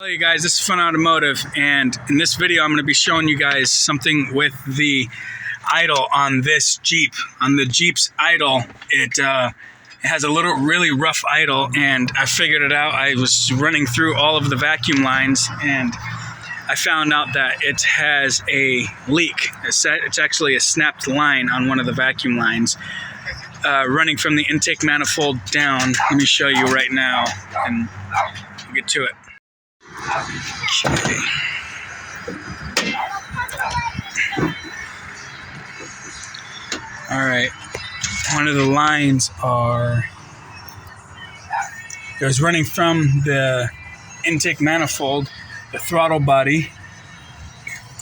Hey guys, this is Fun Automotive, and in this video I'm going to be showing you guys something with the idle on this Jeep. On the Jeep's idle, it has a really rough idle, and I figured it out. I was running through all of the vacuum lines, and I found out that it has a leak. It's actually a snapped line on one of the vacuum lines, running from the intake manifold down. Let me show you right now, and we'll get to it. Okay. All right. One of the lines it was running from the intake manifold, the throttle body,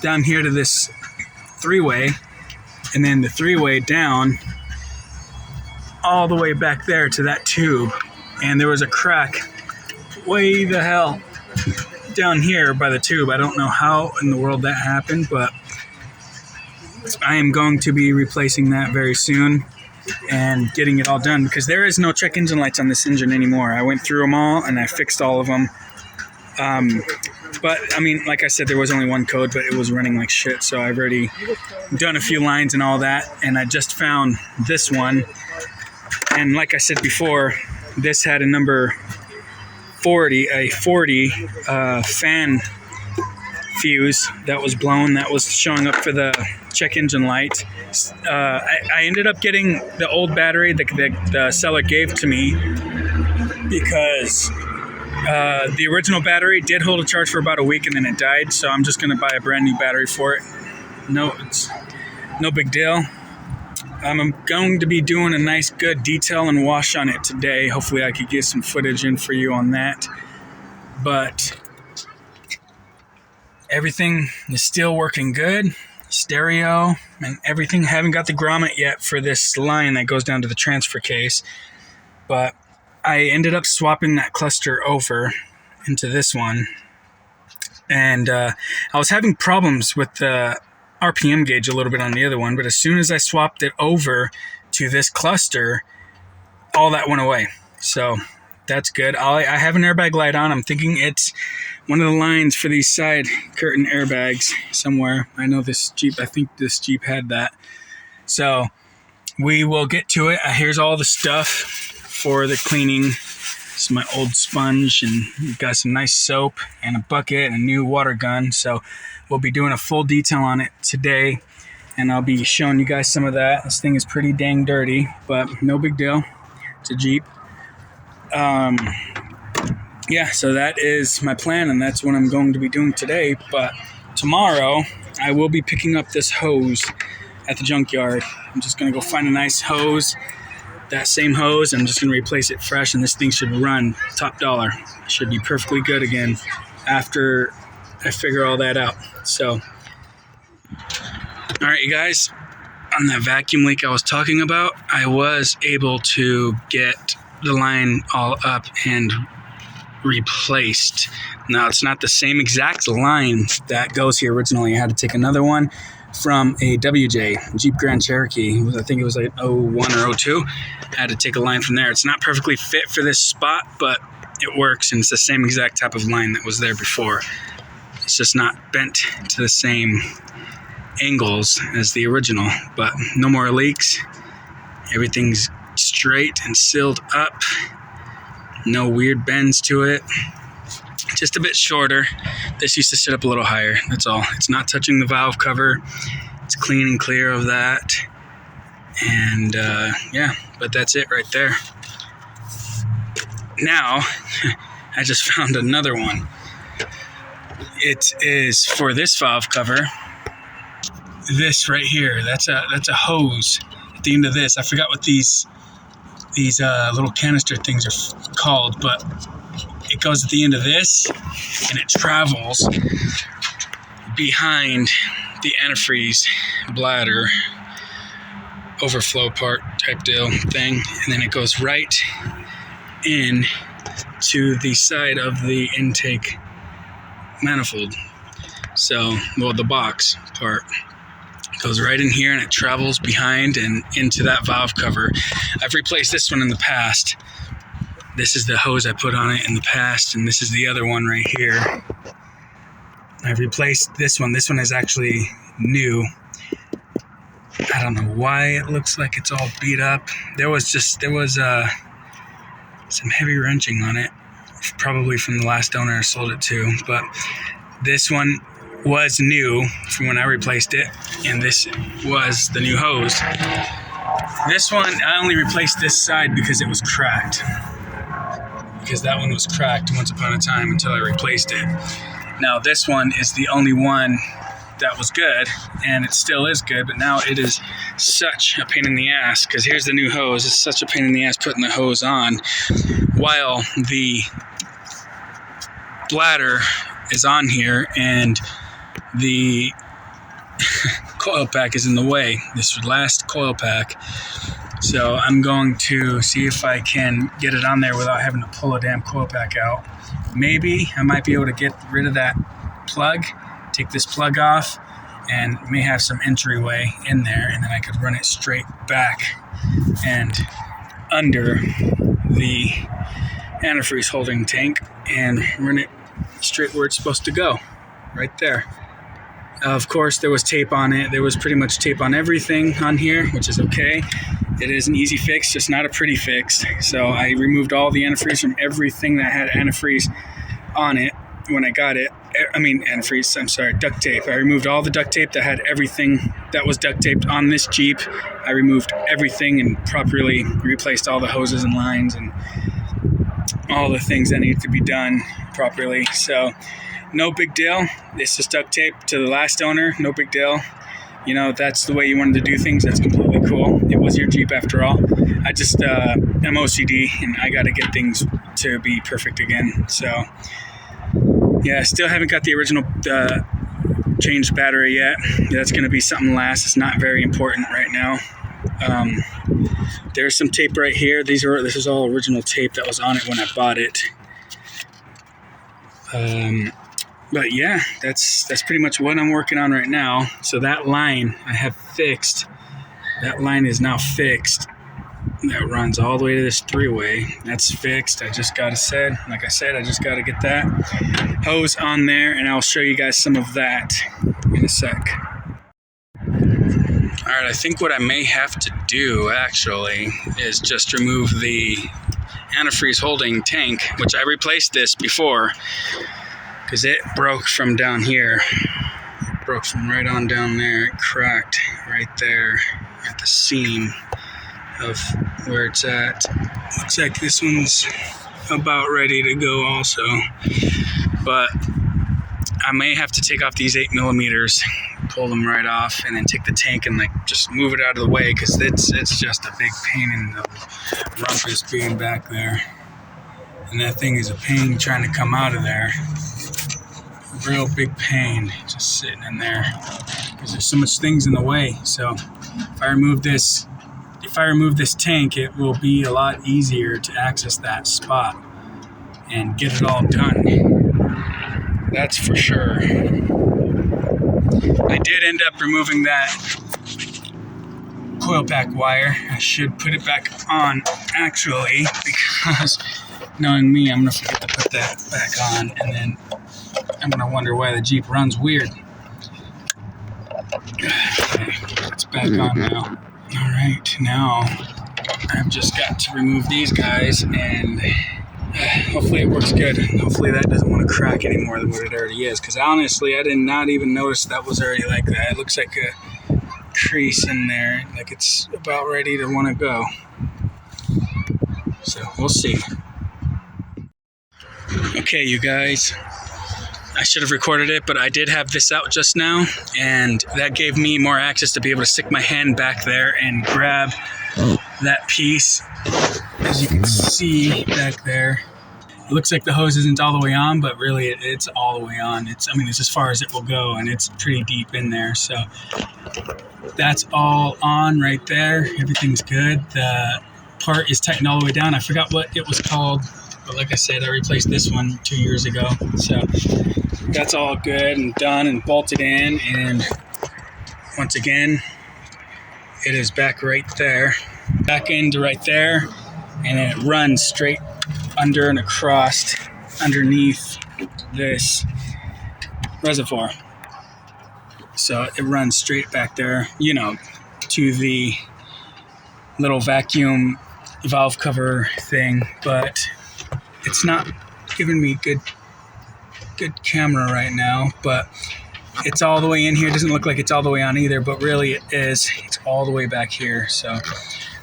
down here to this three-way, and then the three-way down all the way back there to that tube. And there was a crack way the hell down here by the tube. I don't know how in the world that happened, but I am going to be replacing that very soon and getting it all done, because there is no check engine lights on this engine anymore. I went through them all and I fixed all of them. But I mean, like I said, there was only one code, but it was running like shit. So I've already done a few lines and all that, and I just found this one. And like I said before, this had a number 40 fan fuse that was blown, that was showing up for the check engine light. I ended up getting the old battery that the seller gave to me, because the original battery did hold a charge for about a week and then it died, so I'm just going to buy a brand new battery for it. It's no big deal. I'm going to be doing a nice good detail and wash on it today. Hopefully I could get some footage in for you on that. But everything is still working good. Stereo and everything. Haven't got the grommet yet for this line that goes down to the transfer case. But I ended up swapping that cluster over into this one. And I was having problems with the RPM gauge a little bit on the other one, but as soon as I swapped it over to this cluster, all that went away. So that's good. I have an airbag light on. I'm thinking it's one of the lines for these side curtain airbags somewhere. I think this Jeep had that. So we will get to it. Here's all the stuff for the cleaning. This is my old sponge, and we've got some nice soap and a bucket and a new water gun. So we'll be doing a full detail on it today, and I'll be showing you guys some of that. This thing is pretty dang dirty, but no big deal. It's a Jeep. Yeah, so that is my plan, and that's what I'm going to be doing today. But tomorrow, I will be picking up this hose at the junkyard. I'm just going to go find a nice hose. That same hose, I'm just going to replace it fresh, and this thing should run top dollar. Should be perfectly good again after I figure all that out. So, all right, you guys, on that vacuum leak I was talking about, I was able to get the line all up and replaced. Now, it's not the same exact line that goes here originally. I had to take another one from a WJ, Jeep Grand Cherokee. I think it was like 01 or 02. I had to take a line from there. It's not perfectly fit for this spot, but it works, and it's the same exact type of line that was there before. It's just not bent to the same angles as the original, but no more leaks. Everything's straight and sealed up. No weird bends to it. Just a bit shorter. This used to sit up a little higher, that's all. It's not touching the valve cover. It's clean and clear of that. And yeah, but that's it right there. Now, I just found another one. It is for this valve cover. This right here, that's a hose at the end of this. I forgot what these little canister things are called, but it goes at the end of this, and it travels behind the antifreeze bladder overflow part type deal thing, and then it goes right in to the side of the intake manifold. So, well, the box part goes right in here, and it travels behind and into that valve cover. I've replaced this one in the past, This is the hose I put on it in the past, and this is the other one right here. I've replaced this one. This one is actually new. I don't know why it looks like it's all beat up. There was some heavy wrenching on it, probably from the last owner I sold it to, but this one was new from when I replaced it, and this was the new hose. This one, I only replaced this side because it was cracked. Because that one was cracked once upon a time until I replaced it. Now this one is the only one that was good, and it still is good, but now it is such a pain in the ass, because here's the new hose. It's such a pain in the ass putting the hose on while the bladder is on here and the coil pack is in the way, this last coil pack. So I'm going to see if I can get it on there without having to pull a damn coil pack out. Maybe I might be able to get rid of that plug, take this plug off, and may have some entryway in there, and then I could run it straight back and under the antifreeze holding tank and run it straight where it's supposed to go, right there. Of course, there was tape on it. There was pretty much tape on everything on here, which is okay. It is an easy fix, just not a pretty fix. So I removed all the antifreeze from everything that had antifreeze on it when I got it. Duct tape. I removed all the duct tape that had everything that was duct taped on this Jeep. I removed everything and properly replaced all the hoses and lines and all the things that need to be done properly. So no big deal. It's just duct tape to the last owner. No big deal. You know, that's the way you wanted to do things. That's completely cool. It was your Jeep after all. I just am OCD, and I got to get things to be perfect again. So yeah, still haven't got the original changed battery yet. That's going to be something last. It's not very important right now. There's some tape right here. This is all original tape that was on it when I bought it. But yeah, that's pretty much what I'm working on right now. So that line I have fixed. That line is now fixed. That runs all the way to this 3-way. That's fixed. I just got to get that hose on there, and I'll show you guys some of that in a sec. All right, I think what I may have to do actually is just remove the antifreeze holding tank, which I replaced this before because it broke from down here. It broke from right on down there. It cracked right there at the seam of where it's at. Looks like this one's about ready to go also, but I may have to take off these 8mm, pull them right off, and then take the tank and just move it out of the way, because it's just a big pain in the rumpus being back there, and that thing is a pain trying to come out of there. A real big pain just sitting in there because there's so much things in the way. So if I remove this tank, it will be a lot easier to access that spot and get it all done. That's for sure. I did end up removing that coil pack wire. I should put it back on actually, because knowing me, I'm going to forget to put that back on, and then I'm going to wonder why the Jeep runs weird. Okay, it's back on now. Alright, now I've just got to remove these guys, and hopefully it works good. Hopefully that doesn't want to crack any more than what it already is, because honestly I did not even notice that was already like that. It looks like a crease in there, like it's about ready to want to go. So we'll see. Okay, you guys, I should have recorded it, but I did have this out just now, and that gave me more access to be able to stick my hand back there and grab that piece. As you can see back there, it looks like the hose isn't all the way on, but really it's all the way on. It's as far as it will go, and it's pretty deep in there. So that's all on right there. Everything's good. The part is tightened all the way down. I forgot what it was called, but like I said, I replaced this one 2 years ago. So that's all good and done and bolted in. And once again, it is back right there, back into right there, and then it runs straight under and across underneath this reservoir. So it runs straight back there, you know, to the little vacuum valve cover thing, but it's not giving me good camera right now, but it's all the way in here. It doesn't look like it's all the way on either, but really it is. It's all the way back here, so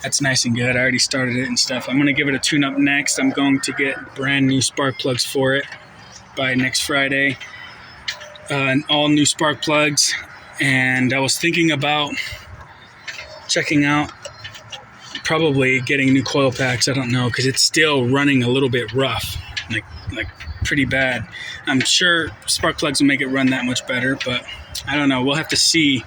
that's nice and good. I already started it and stuff. I'm going to give it a tune-up next. I'm going to get brand new spark plugs for it by next Friday. All new spark plugs, and I was thinking about checking out probably getting new coil packs. I don't know, because it's still running a little bit rough, like pretty bad. I'm sure spark plugs will make it run that much better, but I don't know. We'll have to see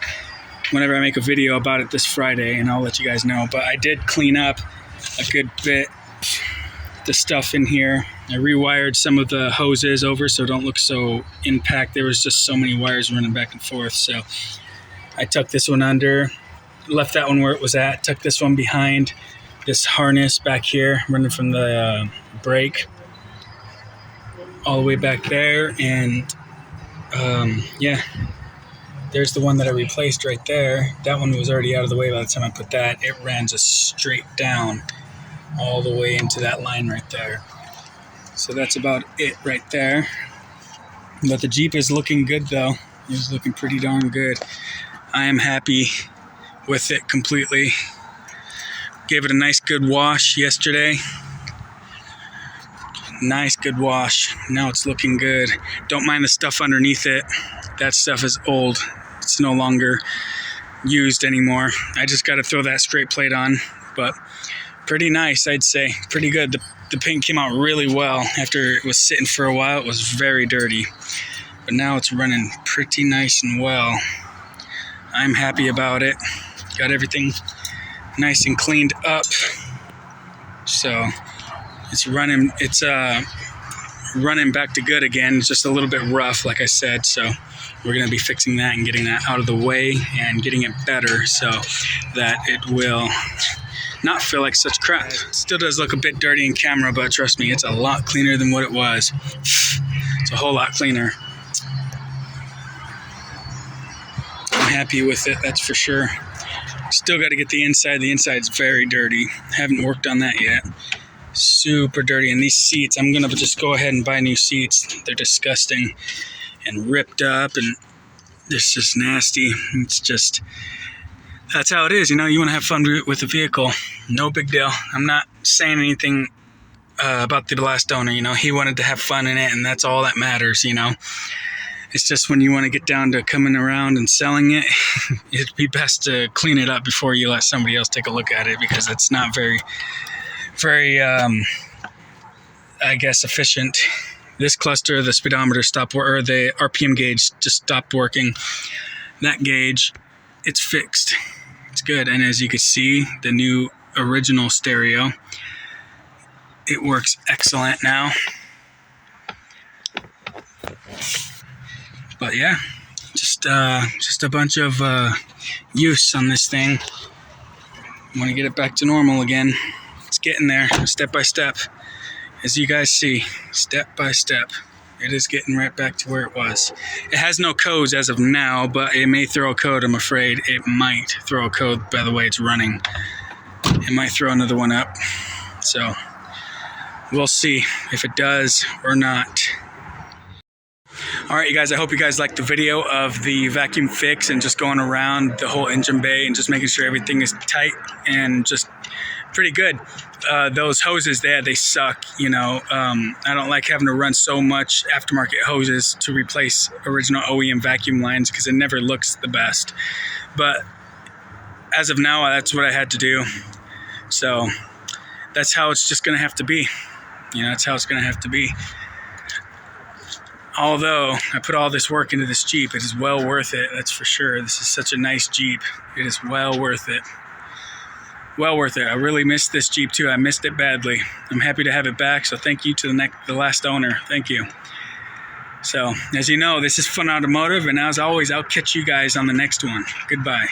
whenever I make a video about it this Friday, and I'll let you guys know. But I did clean up a good bit the stuff in here. I rewired some of the hoses over so it don't look so impact. There was just so many wires running back and forth, so I tucked this one under, left that one where it was at, tucked this one behind this harness back here running from the brake all the way back there. And yeah, there's the one that I replaced right there. That one was already out of the way by the time I put that. It ran just straight down all the way into that line right there. So that's about it right there. But the Jeep is looking good though. It's looking pretty darn good. I am happy with it completely. Gave it a nice good wash yesterday. Nice good wash. Now it's looking good. Don't mind the stuff underneath it. That stuff is old. It's no longer used anymore. I just got to throw that straight plate on, but pretty nice, I'd say. Pretty good. The paint came out really well. After it was sitting for a while, it was very dirty, but now it's running pretty nice and well. I'm happy about it. Got everything nice and cleaned up. So it's running back to good again. It's just a little bit rough, like I said, so we're going to be fixing that and getting that out of the way and getting it better so that it will not feel like such crap. It still does look a bit dirty in camera, but trust me, it's a lot cleaner than what it was. It's a whole lot cleaner. I'm happy with it, that's for sure. Still got to get the inside. The inside's very dirty. Haven't worked on that yet. Super dirty. And these seats, I'm going to just go ahead and buy new seats. They're disgusting and ripped up, and it's just nasty. It's just, that's how it is. You know, you want to have fun with the vehicle. No big deal. I'm not saying anything about the last owner. You know, he wanted to have fun in it, and that's all that matters, you know. It's just when you want to get down to coming around and selling it, it'd be best to clean it up before you let somebody else take a look at it, because it's not very, I guess, efficient. This cluster, the speedometer stopped, or the RPM gauge just stopped working. That gauge, it's fixed. It's good. And as you can see, the new original stereo, it works excellent now. But yeah, just a bunch of use on this thing. I want to get it back to normal again. It's getting there, step by step. As you guys see, step by step, it is getting right back to where it was. It has no codes as of now, but it may throw a code, I'm afraid. It might throw a code by the way it's running. It might throw another one up. So we'll see if it does or not. Alright you guys, I hope you guys liked the video of the vacuum fix and just going around the whole engine bay and just making sure everything is tight and just pretty good. Those hoses there, they suck, you know. I don't like having to run so much aftermarket hoses to replace original OEM vacuum lines because it never looks the best. But as of now, that's what I had to do. So that's how it's just going to have to be. You know, that's how it's going to have to be. Although I put all this work into this Jeep, it is well worth it, that's for sure. This is such a nice Jeep. It is well worth it. Well worth it. I really missed this Jeep too. I missed it badly. I'm happy to have it back, so thank you to the last owner. Thank you. So, as you know, this is Fun Automotive, and as always, I'll catch you guys on the next one. Goodbye.